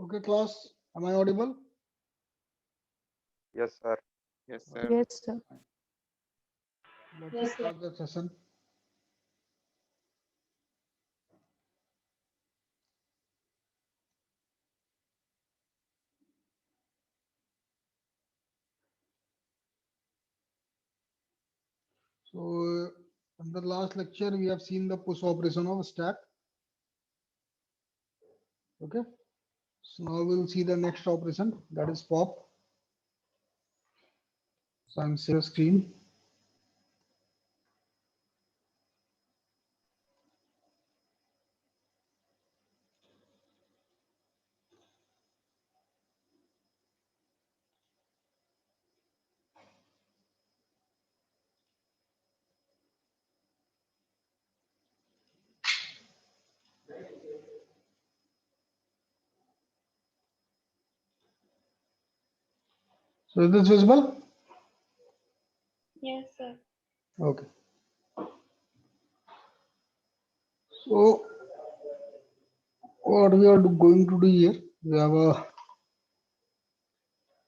Okay, class, am I audible? Yes, sir. Yes, sir. Yes, sir. Let's start the session. So, in the last lecture, we have seen the push operation of stack. Okay. So now we'll see the next operation, that is pop. So I'm share screen. So is this visible? Yes, sir. Okay. So what we are going to do here, we have a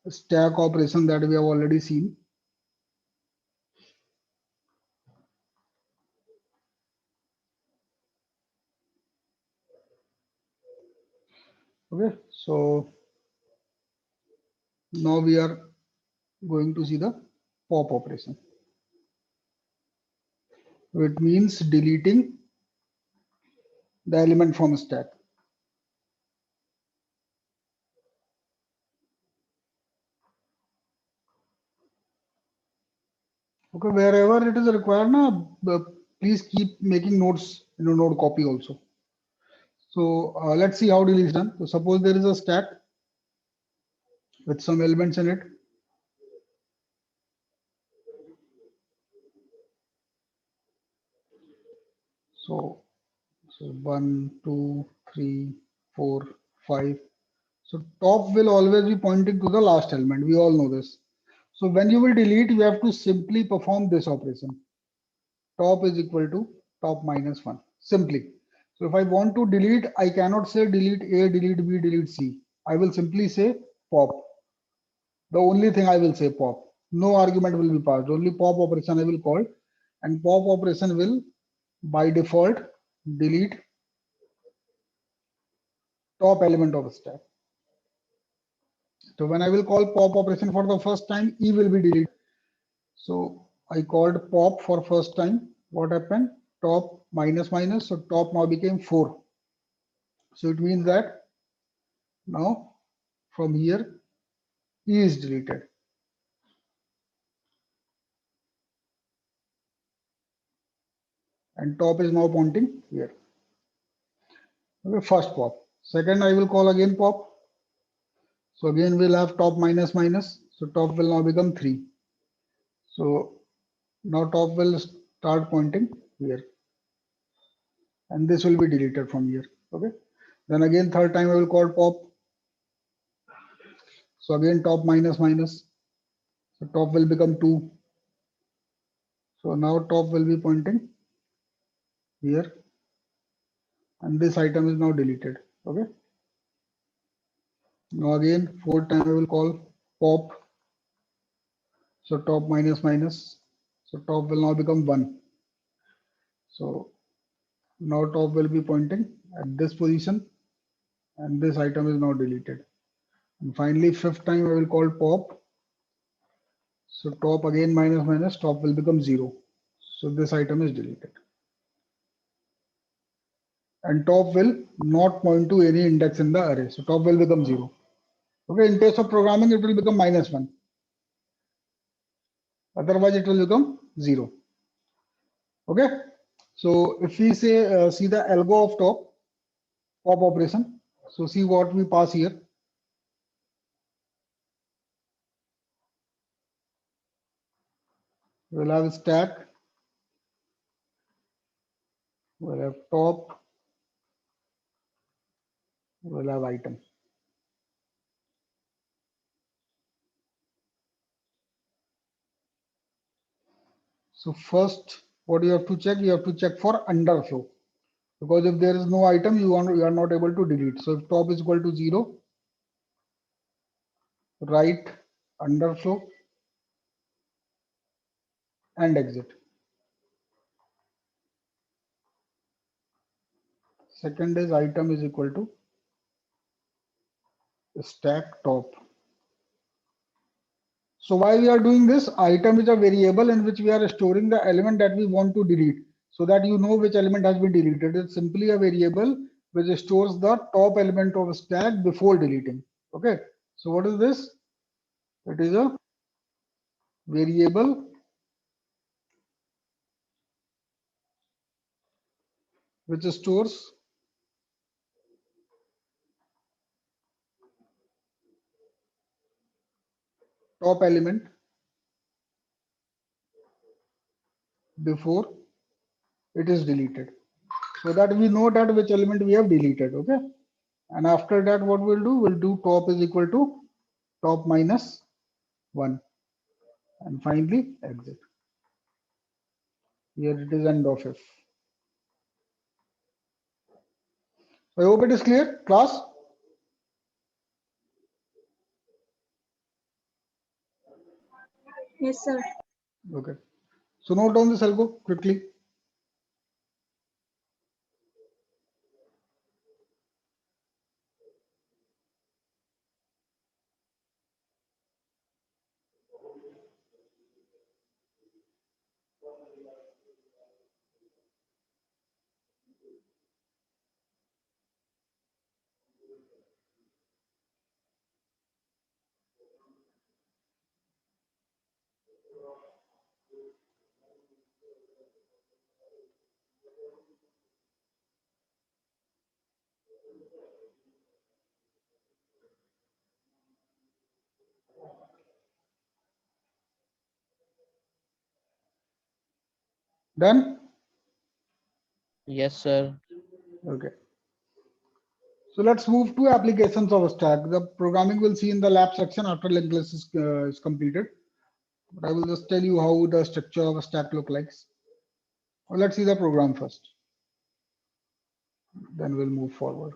stack operation that we have already seen. Okay, so now we are going to see the pop operation. It means deleting the element from stack. Okay, wherever it is required, please keep making notes in a node copy also. So let's see how delete is done. So suppose there is a stack with some elements in it. So 1, 2, 3, 4, 5. So top will always be pointing to the last element. We all know this. So when you will delete, you have to simply perform this operation. Top is equal to top minus 1. Simply. So if I want to delete, I cannot say delete A, delete B, delete C. I will simply say pop. The only thing I will say pop. No argument will be passed. Only pop operation I will call. And pop operation will by default delete top element of a stack. So when I will call pop operation for the first time, E will be deleted. So I called pop for first time. What happened? Top minus minus. So top now became 4. So it means that now from here E is deleted. And top is now pointing here. Okay, first pop. Second, I will call again pop. So again we'll have top minus minus. So top will now become 3. So now top will start pointing here. and this will be deleted from here. Okay. Then again third time I will call pop. So again top minus minus. So top will become 2. So now top will be pointing here, and this item is now deleted. Okay. Now again fourth time I will call pop. So top minus minus. So top will now become 1. So now top will be pointing at this position, and this item is now deleted. And finally fifth time I will call pop. So top again minus minus, top will become 0. So this item is deleted. And top will not point to any index in the array. So top will become 0. Okay, in case of programming, it will become -1. Otherwise, it will become 0. Okay. So if we say see the algo of top pop operation. So see what we pass here. We'll have stack. We'll have top. We'll have item. So first, what you have to check? You have to check for underflow. Because if there is no item, you are not able to delete. So if top is equal to 0, write underflow and exit. Second is item is equal to stack top. So why we are doing this? Item is a variable in which we are storing the element that we want to delete, so that you know which element has been deleted. It's simply a variable which stores the top element of a stack before deleting. Okay. So what is this? It is a variable which stores top element before it is deleted, so that we know that which element we have deleted. Okay. And after that, what we'll do top is equal to top minus 1, and finally exit. Here it is end of if. I hope it is clear, class. Yes, sir. Okay. So note down this algo quickly. Done? Yes, sir. Okay. So let's move to applications of a stack. The programming we'll see in the lab section after linked list is completed. But I will just tell you how the structure of a stack look like. Well, let's see the program first. Then we'll move forward.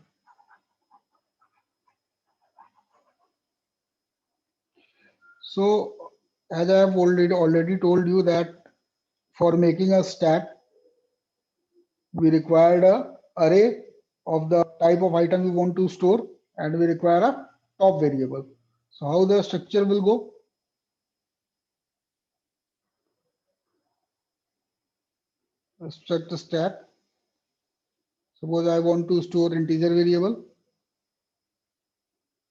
So as I have already told you that for making a stack, we required a array of the type of item we want to store, and we require a top variable. So how the structure will go? Let's check the stack. Suppose I want to store integer variable.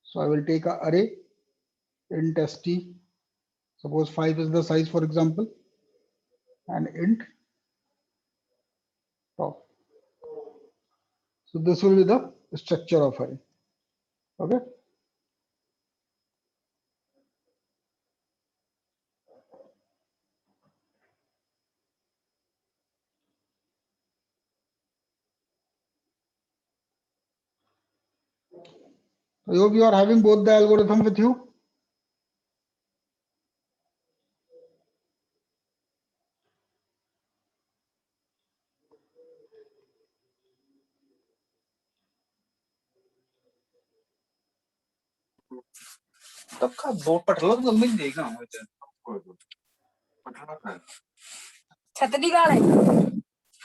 So I will take a array int st. Suppose 5 is the size, for example, and int top. So this will be the structure of array. Okay. I hope you are having both the algorithm with you. तबका boat पटलो तो मैं देखा हूँ इधर छतरी का है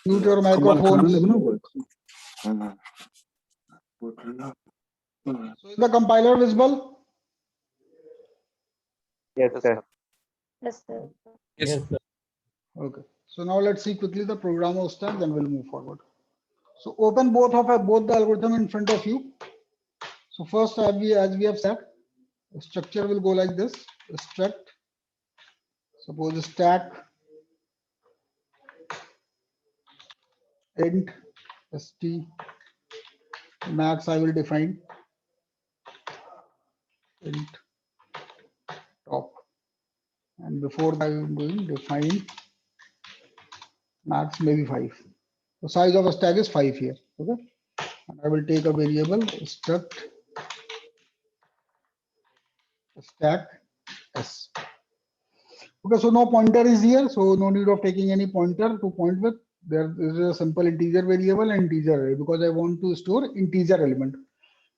Mute your microphones. So is the compiler visible? Yes, sir. Yes, sir. yes Okay. So now let's see quickly the program of stack, then we'll move forward. So open both the algorithm in front of you. So first, as we have said, the structure will go like this: struct. Suppose stack int st max. I will define int top, and before that I am doing define max maybe 5. The size of a stack is 5 here. Okay, and I will take a variable struct stack s. Okay, so no pointer is here, so no need of taking any pointer to point with. There is a simple integer variable and integer array because I want to store integer element.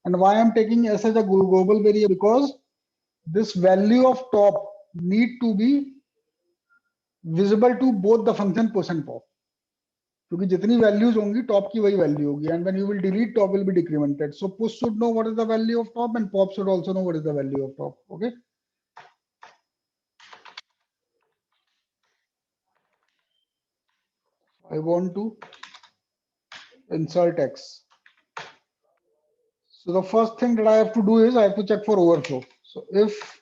And why I'm taking s as a global variable, because this value of top need to be visible to both the function push and pop. क्योंकि जितनी values होंगी top की वही value होगी, and when you will delete, top will be decremented. So push should know what is the value of top and pop should also know what is the value of top. Okay. I want to insert x. So the first thing that I have to do is I have to check for overflow. So if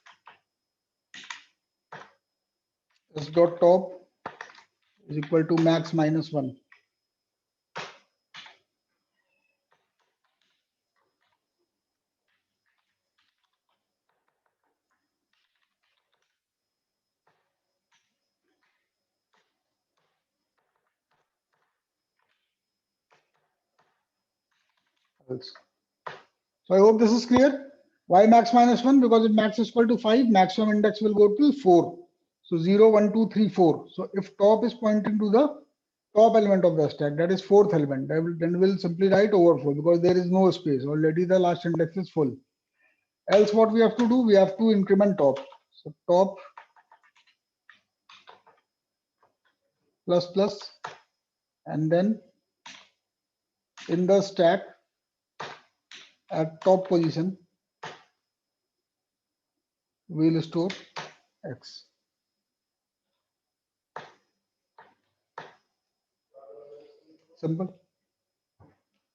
s dot top is equal to max minus 1, else. So I hope this is clear. Why max minus 1? Because if max is equal to 5, maximum index will go to 4. So 0, 1, 2, 3, 4. So if top is pointing to the top element of the stack, that is fourth element, then we'll simply write overflow because there is no space. Already the last index is full. Else what we have to do? We have to increment top. So top plus plus, and then in the stack at top position, we'll store x. Simple.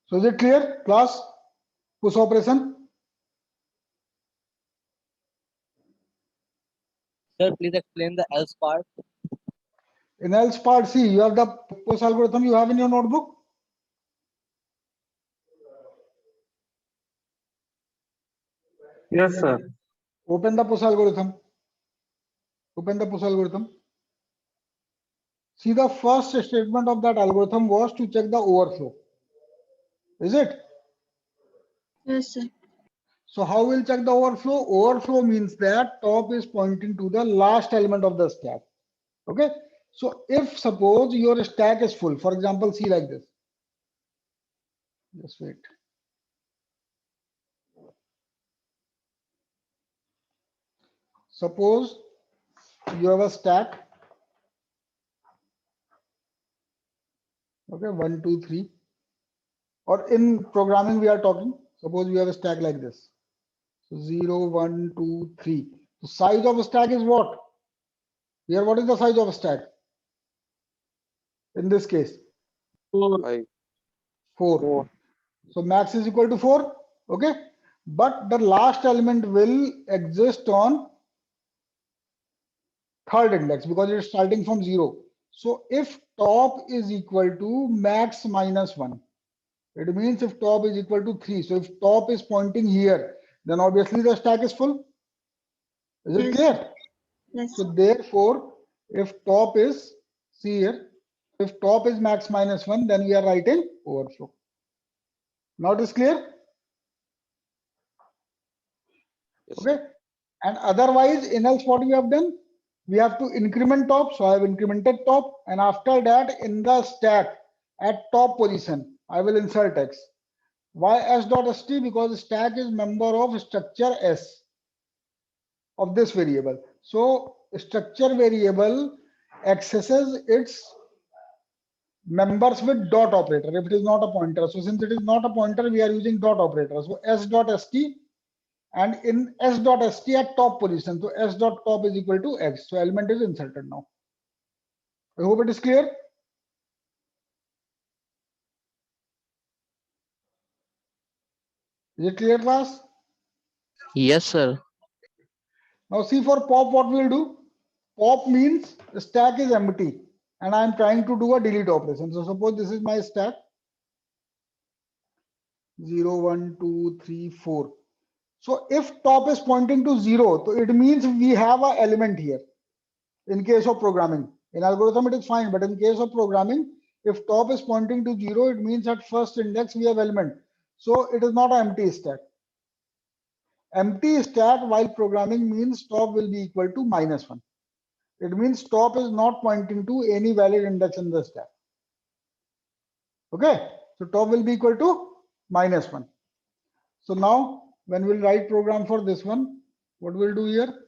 So is it clear, class? Push operation. Sir, please explain the else part. In else part, see, you have the push algorithm you have in your notebook. Yes, sir. Open the push algorithm. Open the push algorithm. See, the first statement of that algorithm was to check the overflow. Is it? Yes, sir. So how will check the overflow? Overflow means that top is pointing to the last element of the stack. Okay. So if suppose your stack is full, for example, see like this. Just wait. Suppose you have a stack. Okay, 1, 2, 3. Or in programming, we are talking. Suppose you have a stack like this. So 0, 1, 2, 3. The size of a stack is what? Here, what is the size of a stack? In this case, 4. So max is equal to 4. Okay. But the last element will exist on third index because it's starting from 0. So if top is equal to max minus 1, it means if top is equal to 3. So if top is pointing here, then obviously the stack is full. Is it Yes. clear? Yes. So therefore, if top is, see here, if top is max minus 1, then we are writing overflow. Now it is clear? Yes, Okay. And otherwise, in else what we have done? We have to increment top. So I have incremented top. And after that, in the stack at top position, I will insert X. Why S.st? Because stack is member of structure S of this variable. So structure variable accesses its members with dot operator if it is not a pointer. So since it is not a pointer, we are using dot operator. So S.st, and in S.st at top position. So S.top is equal to X. So element is inserted now. I hope it is clear. Is it clear, class? Yes, sir. Now see, for pop what we will do? Pop means the stack is empty and I am trying to do a delete operation. So suppose this is my stack 0, 1, 2, 3, 4. So if top is pointing to 0, so it means we have an element here. In case of programming, in algorithm it is fine, but in case of programming, if top is pointing to 0, it means at first index we have element. So it is not an empty stack. Empty stack while programming means top will be equal to -1. It means top is not pointing to any valid index in the stack. Okay, so top will be equal to -1. So now when we'll write program for this one, what we'll do here?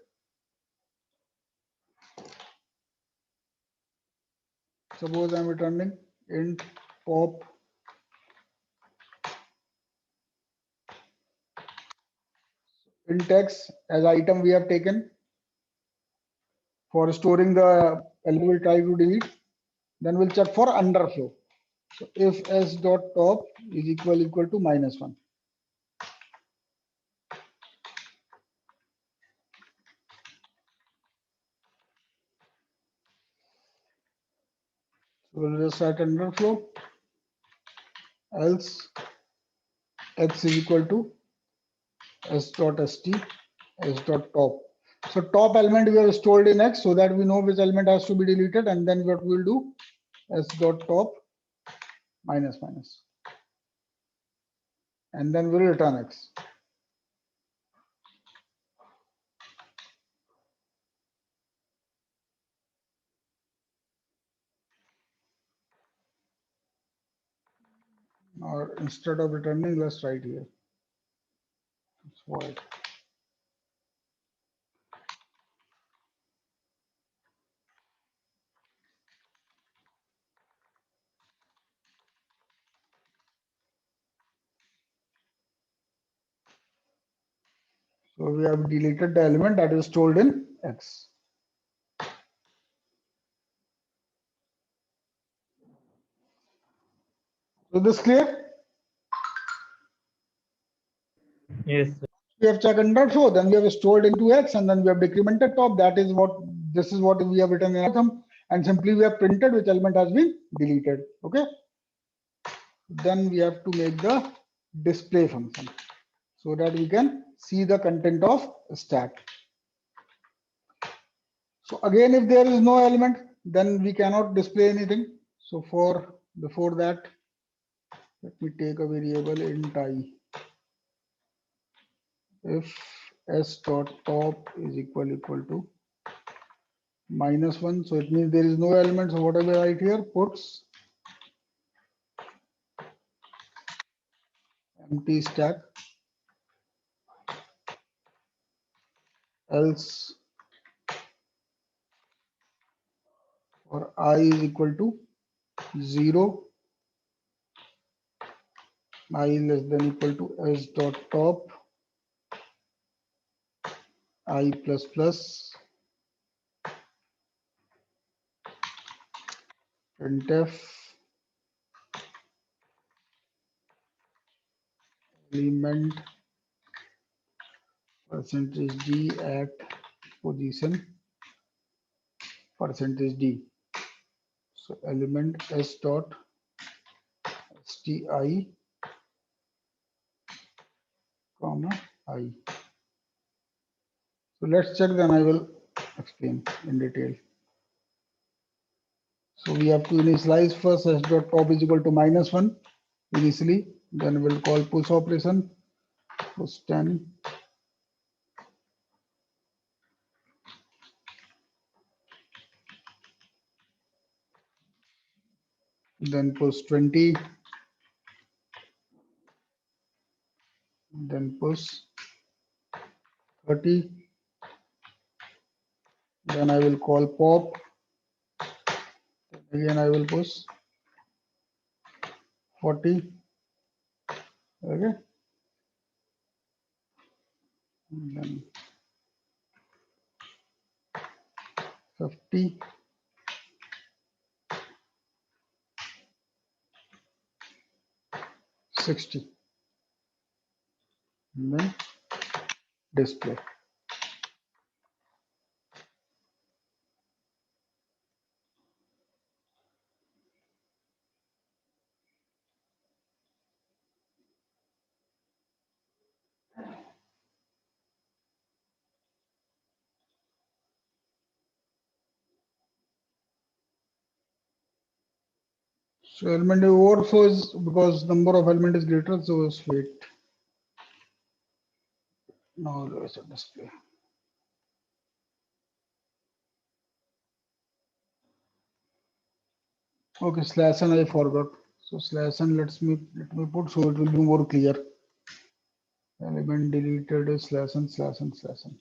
Suppose I'm returning int pop int X as item we have taken for storing the element we'll try to delete. Then we'll check for underflow. So if S.top is equal to -1. So we'll just set underflow, else X is equal to S.st, S.top. So top element we have stored in X so that we know which element has to be deleted, and then what we'll do, S.top minus minus, and then we'll return X. Or instead of returning, let's write here. It's void. So we have deleted the element that is stored in X. So this clear? Yes. We have check underflow, then we have stored into X, and then we have decremented top. That is what this is what we have written in algorithm, and simply we have printed which element has been deleted. Okay. Then we have to make the display function so that we can see the content of stack. So again, if there is no element, then we cannot display anything. So for before that, let me take a variable int I. If S.top is equal to -1, so it means there is no element. So whatever I write here, puts empty stack, else for I is equal to 0, I less than equal to S.top I plus plus printf element %d at position %d. So element S.sti comma I. So let's check, then I will explain in detail. So we have to initialize first S.top is equal to -1 initially, then we'll call push operation, push 10, then push 20, then push 30, then I will call pop, again I will push 40, okay, and then 50, 60, and then display. So element overflow is because number of element is greater, so it's wait. Now there is a display. Okay, slash and I forgot. So slash and let me put so it will be more clear. Element deleted is slash and slash and slash and.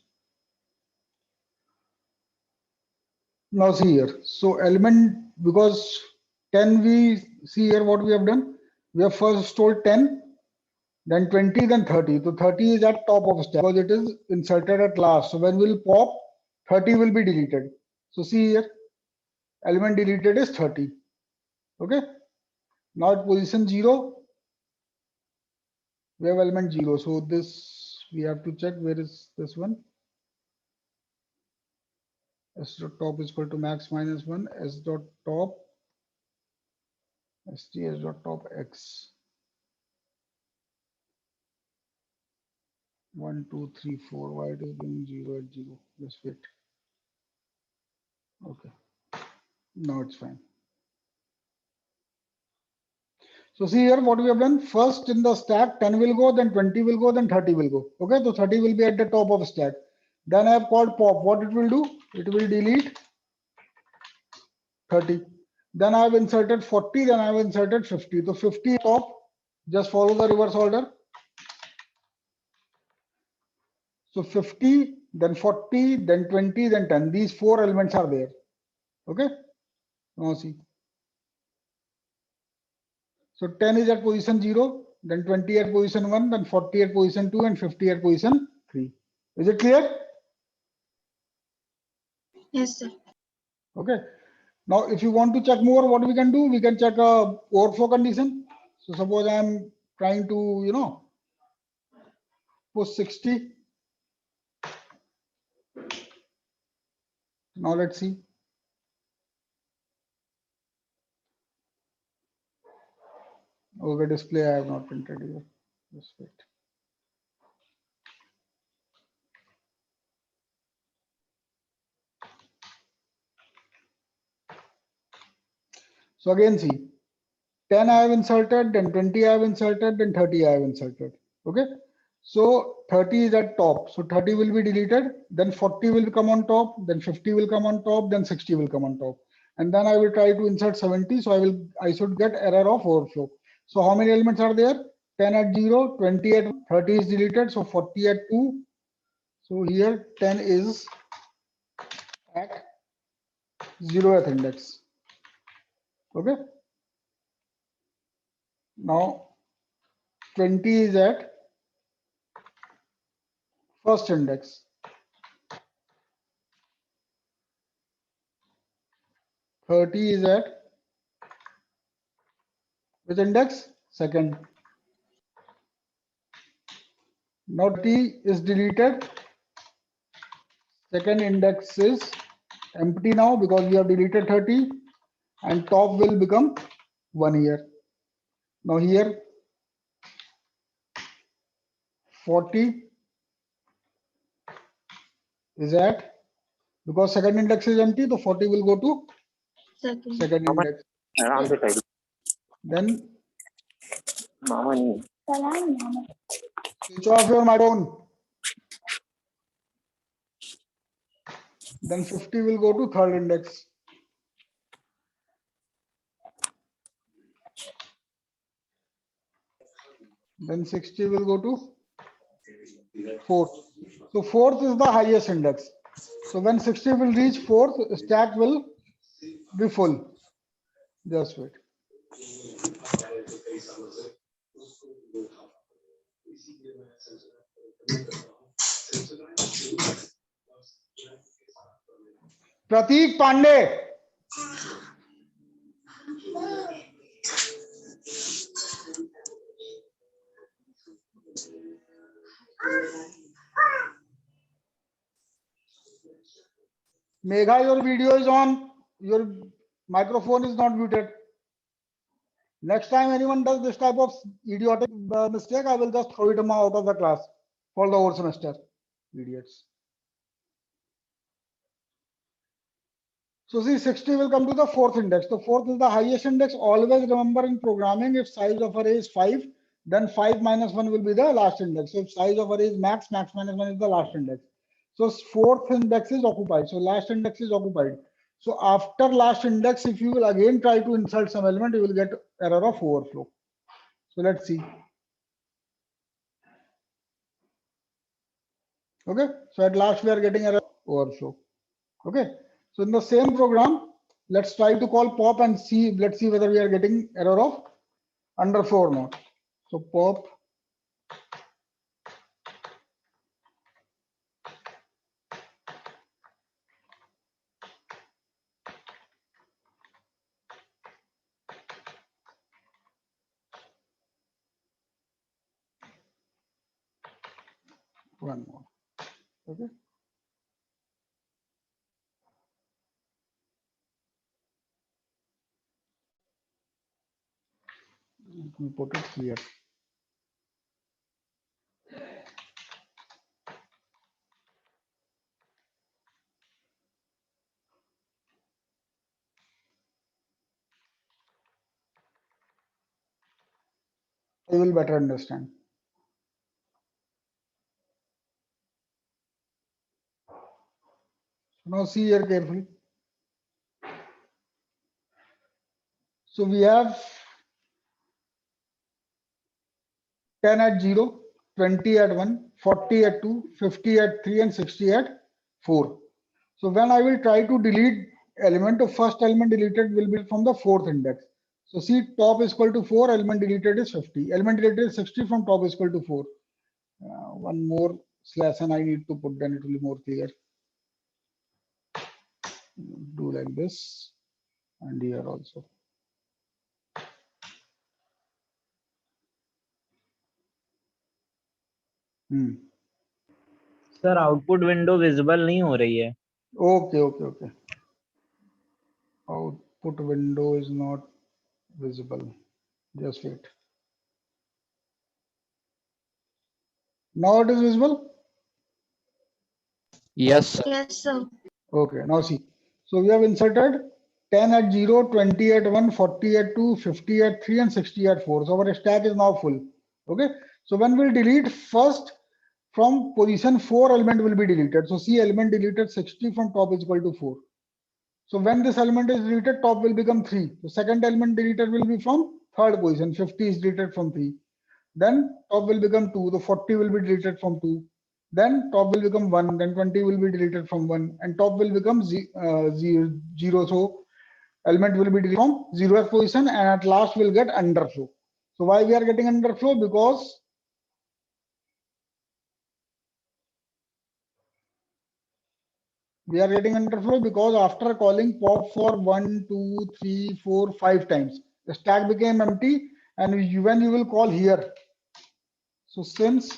Now see here. So element because 10 we see here what we have done. We have first stored 10, then 20, then 30. So 30 is at top of stack because it is inserted at last. So when we'll pop, 30 will be deleted. So see here, element deleted is 30. Okay. Now at position 0, we have element 0. So this we have to check where is this one. S dot top is equal to max minus 1, S dot top, STS dot top X. 1, 2, 3, 4. Why it is being 0 at 0? Let's wait. Okay. Now it's fine. So see here what we have done. First in the stack 10 will go, then 20 will go, then 30 will go. Okay, so 30 will be at the top of stack. Then I have called pop. What it will do? It will delete 30. Then I have inserted 40, then I have inserted 50. So 50 top, just follow the reverse order. So 50, then 40, then 20, then 10. These 4 elements are there. Okay. Now see. So 10 is at position 0, then 20 at position 1, then 40 at position 2, and 50 at position 3. Is it clear? Yes, sir. Okay. Now, if you want to check more, what we can do, we can check a overflow condition. So suppose I am trying to, push 60. Now let's see. Okay, display I have not printed here. Just wait. So again, see, 10 I have inserted, then 20 I have inserted, then 30 I have inserted. Okay. So 30 is at top. So 30 will be deleted, then 40 will come on top, then 50 will come on top, then 60 will come on top. And then I will try to insert 70. So I should get error of overflow. So how many elements are there? 10 at 0, 20 at 30 is deleted. So 40 at 2. So here 10 is at 0th index. Okay. Now 20 is at first index. 30 is at which index? Second. Now T is deleted. Second index is empty now because we have deleted 30 and top will become 1 here. Now here 40 is at, because second index is empty, so 40 will go to Second. second index. Then switch off your microphone. Then 50 will go to third index. then 60 will go to fourth. So fourth is the highest index. So when 60 will reach fourth, stack will be full. Just wait. Prateek Pandey. Megha, your video is on. Your microphone is not muted. Next time anyone does this type of idiotic mistake, I will just throw it out of the class for the whole semester. Idiots. So see, 60 will come to the fourth index. The fourth is the highest index. Always remember in programming, if size of array is 5, then 5 minus 1 will be the last index. So if size of array is max, max minus 1 is the last index. So fourth index is occupied. So last index is occupied. So after last index, if you will again try to insert some element, you will get error of overflow. So let's see. Okay. So at last we are getting error overflow. Okay. So in the same program, let's try to call pop and see. Let's see whether we are getting error of underflow or not. So pop one more. Okay. Let me put it here. You will better understand. Now see here carefully. So we have 10 at 0, 20 at 1, 40 at 2, 50 at 3, and 60 at 4. So when I will try to delete element, the first element deleted will be from the fourth index. So see, top is equal to 4, element deleted is 50. Element deleted is 60, from top is equal to 4. One more slash and I need to put, then it will be more clear. Do like this, and here also. Sir output window visible नहीं हो रही है. Okay. Output window is not visible. Just wait. Now it is visible. Yes, sir. Yes, sir. Okay, now see. So we have inserted 10 at 0, 20 at 1, 40 at 2, 50 at 3, and 60 at 4. So our stack is now full. Okay. So when we'll delete first, from position 4 element will be deleted. So see, element deleted 60 from top is equal to 4. So when this element is deleted, top will become 3. The second element deleted will be from third position. 50 is deleted from 3. Then top will become 2. The 40 will be deleted from 2. Then top will become 1. Then 20 will be deleted from 1. And top will become 0. So element will be deleted from 0th position, and at last we'll get underflow. So why we are getting underflow? Because we are getting underflow because after calling pop for 1, 2, 3, 4, 5 times, the stack became empty, and when you will call here, so since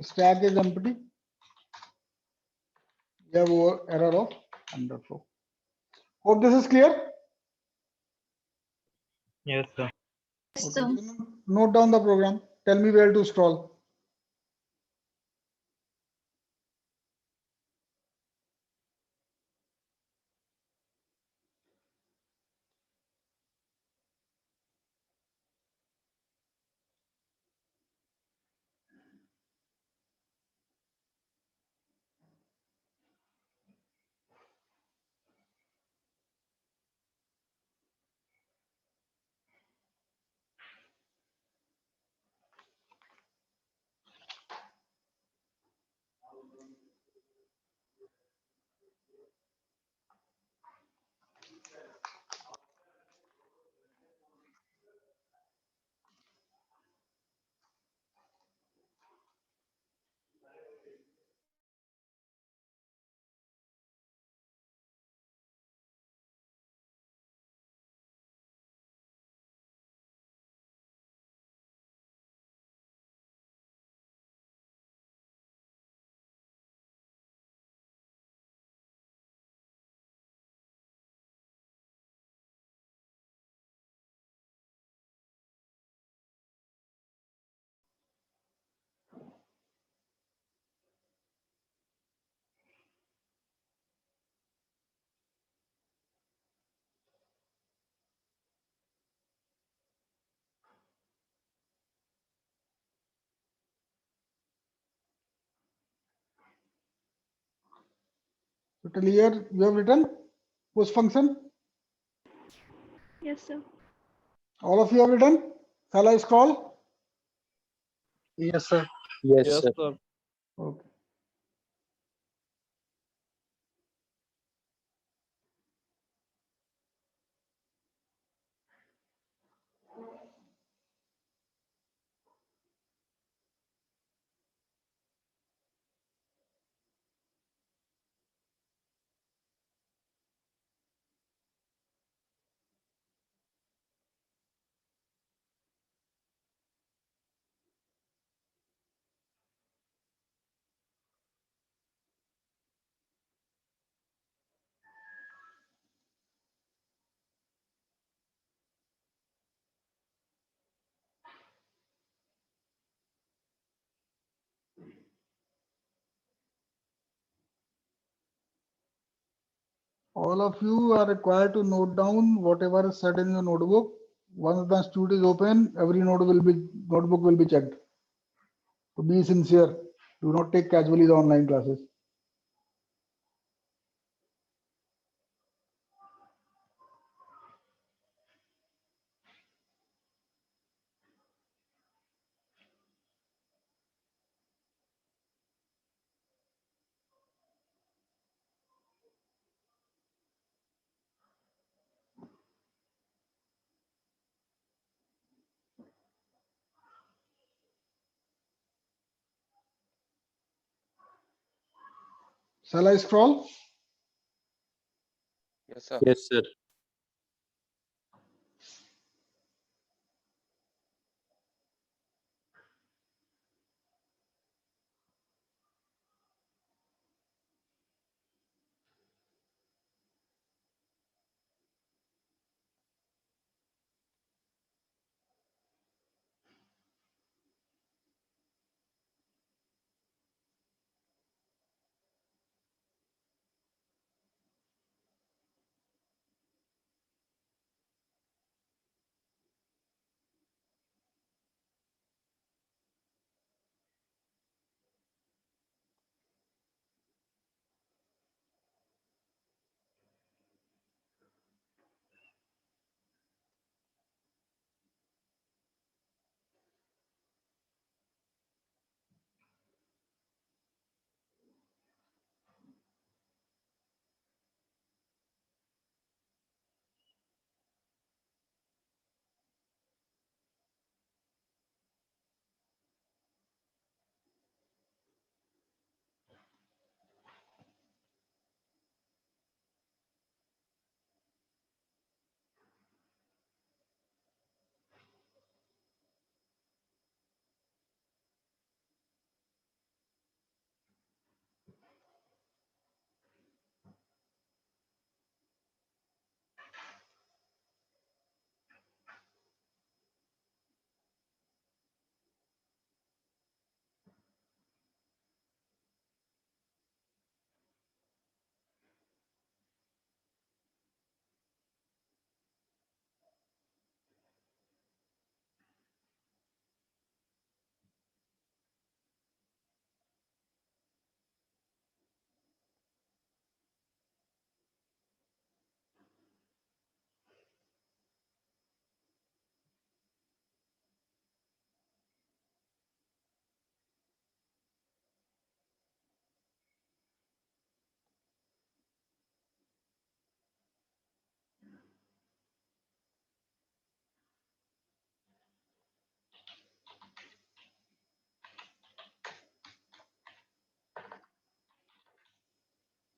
stack is empty, we have error of underflow. Hope this is clear. Yes, sir. Yes, Okay, sir. so note down the program. Tell me where to scroll. So till here you have written push function. Yes, sir. All of you have written. Shall I scroll? Yes, sir. Yes, Yes, sir. sir. Okay. All of you are required to note down whatever is said in your notebook. Once the institute is open, every notebook will be checked. So be sincere. Do not take casually the online classes. Shall I scroll? Yes, sir. Yes, sir.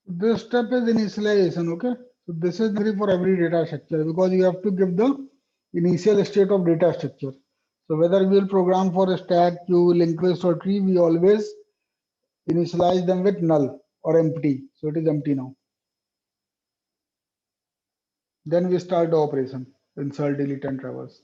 This step is initialization, okay? So this is necessary for every data structure because you have to give the initial state of data structure. So whether we will program for a stack, queue, linked list or tree, we always initialize them with null or empty. So it is empty now. Then we start the operation, insert, delete and traverse.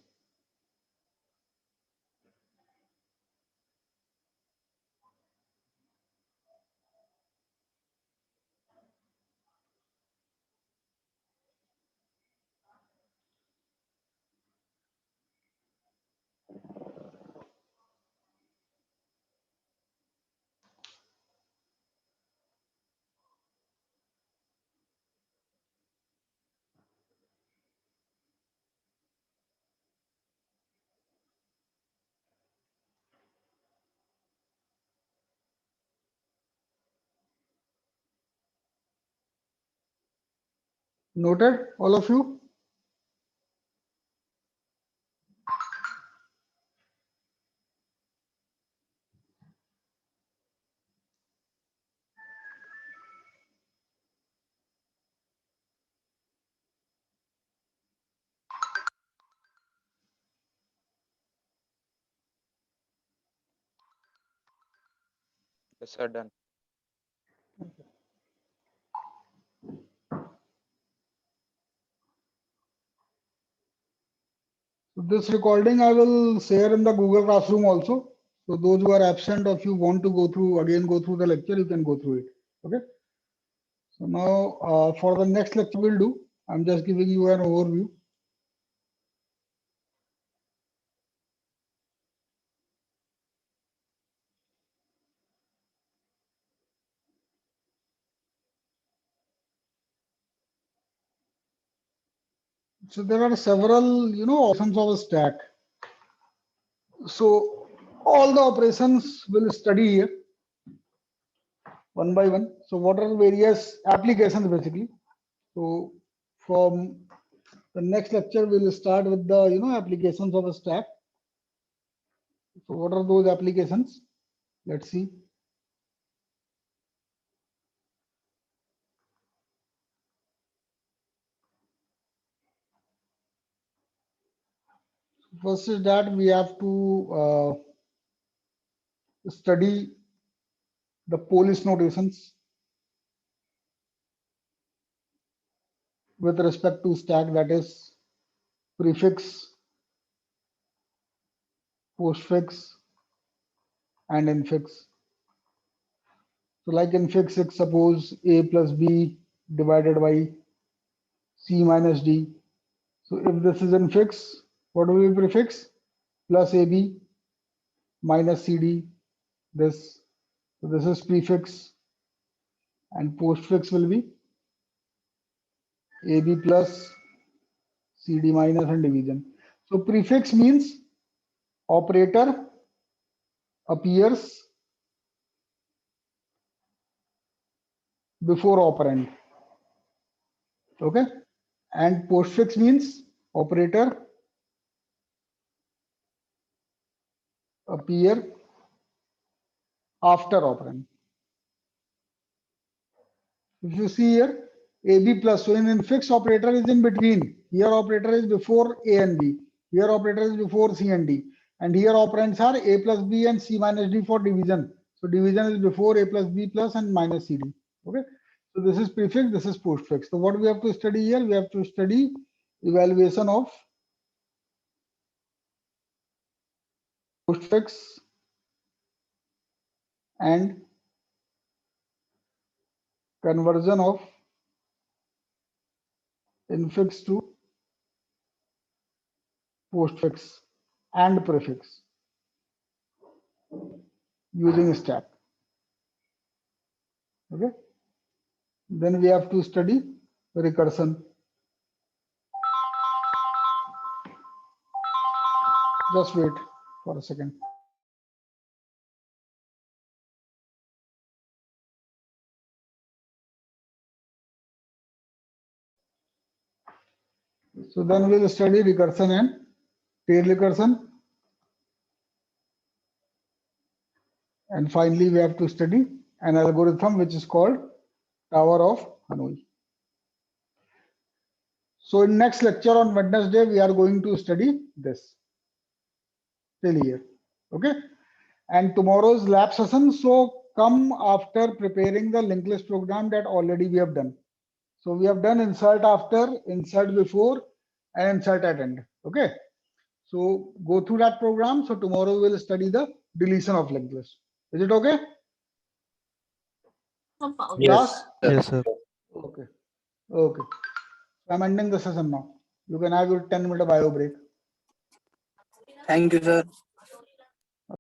Noted, all of you? Yes, sir, done. So this recording I will share in the Google Classroom also. So those who are absent, or if you want to go through the lecture, you can go through it. Okay. So now for the next lecture we'll do, I'm just giving you an overview. So there are several, options of a stack. So all the operations will study here one by one. So what are various applications basically? So from the next lecture, we'll start with the, applications of a stack. So what are those applications? Let's see. First is that we have to study the police notations with respect to stack, that is prefix, postfix, and infix. So like infix, it's suppose a plus b divided by c minus d. So if this is infix, what will be prefix? Plus ab minus cd. This, so this is prefix, and postfix will be ab plus cd minus and division. So prefix means operator appears before operand. Okay, and postfix means operator appear after operand. If you see here, AB plus, so in infix operator is in between. Here operator is before A and B. Here operator is before C and D. And here operands are A plus B and C minus D for division. So division is before A plus B plus and minus CD. Okay. So this is prefix, this is postfix. So what we have to study here? We have to study evaluation of postfix and conversion of infix to postfix and prefix using stack. Okay. Then we have to study recursion. Just wait for a second. So then we'll study recursion and tail recursion. And finally, we have to study an algorithm which is called Tower of Hanoi. So in next lecture on Wednesday, we are going to study this till here. Okay. And tomorrow's lab session. So come after preparing the linked list program that already we have done. So we have done insert after, insert before, and insert at end. Okay. So go through that program. So tomorrow we'll study the deletion of linked list. Is it okay? Yes. Yes, sir. Okay. Okay. So I'm ending the session now. You can have your 10-minute bio break. Thank you, sir.